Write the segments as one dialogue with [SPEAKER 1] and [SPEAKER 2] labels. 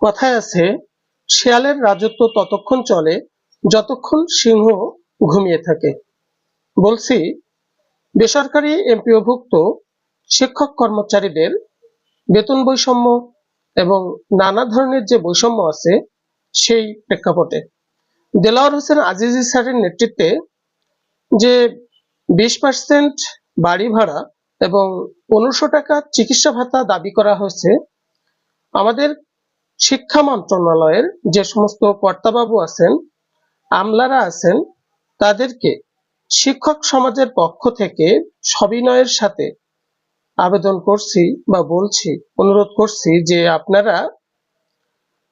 [SPEAKER 1] কথায় আছে, শেয়ালের রাজত্ব ততক্ষণ চলে যতক্ষণ সিংহ ঘুমিয়ে থাকে। বলছি, বেসরকারি এমপিওভুক্ত শিক্ষক কর্মচারীদের বেতন বৈষম্য এবং নানা ধরনের যে বৈষম্য আছে সেই প্রেক্ষাপটে দেলোয়ার হোসেন আজিজি স্যারের নেতৃত্বে যে 20% বাড়ি ভাড়া এবং 1500 টাকা চিকিৎসা ভাতা দাবি করা হয়েছে, আমাদের শিক্ষা মন্ত্রণালয়ের যে সমস্ত কর্তাবাবু আছেন, আমলারা আছেন, তাদেরকে শিক্ষক সমাজের পক্ষ থেকে সবিনয়ের সাথে আবেদন করছি বা বলছি, অনুরোধ করছি যে আপনারা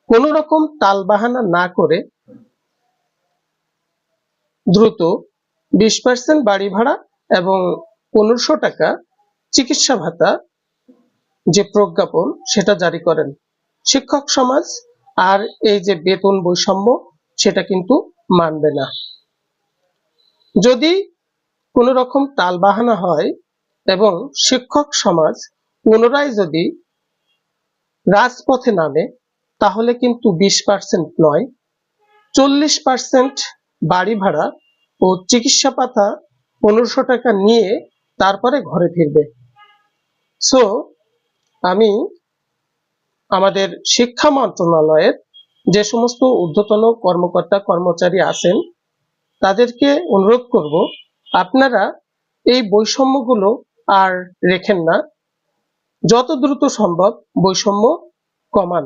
[SPEAKER 1] কোনো রকম টালবাহানা না করে দ্রুত 20% বাড়ি ভাড়া এবং 1500 টাকা চিকিৎসা ভাতা যে প্রজ্ঞাপন সেটা জারি করেন। শিক্ষক সমাজ আর এই যে বেতন বৈষম্য সেটা কিন্তু মানবে না। যদি কোনো রকম টালবাহানা হয় এবং শিক্ষক সমাজ পুনরায় যদি রাজপথে নামে, তাহলে কিন্তু 20% নয়, 40% বাড়ি ভাড়া ও চিকিৎসা ভাতা 1500 টাকা নিয়ে তারপরে ঘরে ফিরবে। সো আমি আমাদের শিক্ষা মন্ত্রণালয়ের যে সমস্ত ঊর্ধ্বতন কর্মকর্তা কর্মচারী আছেন তাদেরকে অনুরোধ করব, আপনারা এই বৈষম্যগুলো আর রেখেন না, যত দ্রুত সম্ভব বৈষম্য কমান।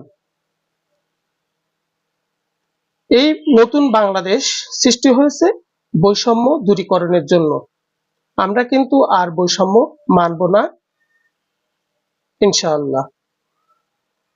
[SPEAKER 1] এই নতুন বাংলাদেশ সৃষ্টি হয়েছে বৈষম্য দূরীকরণের জন্য। আমরা কিন্তু আর বৈষম্য মানব না, ইনশাআল্লাহ।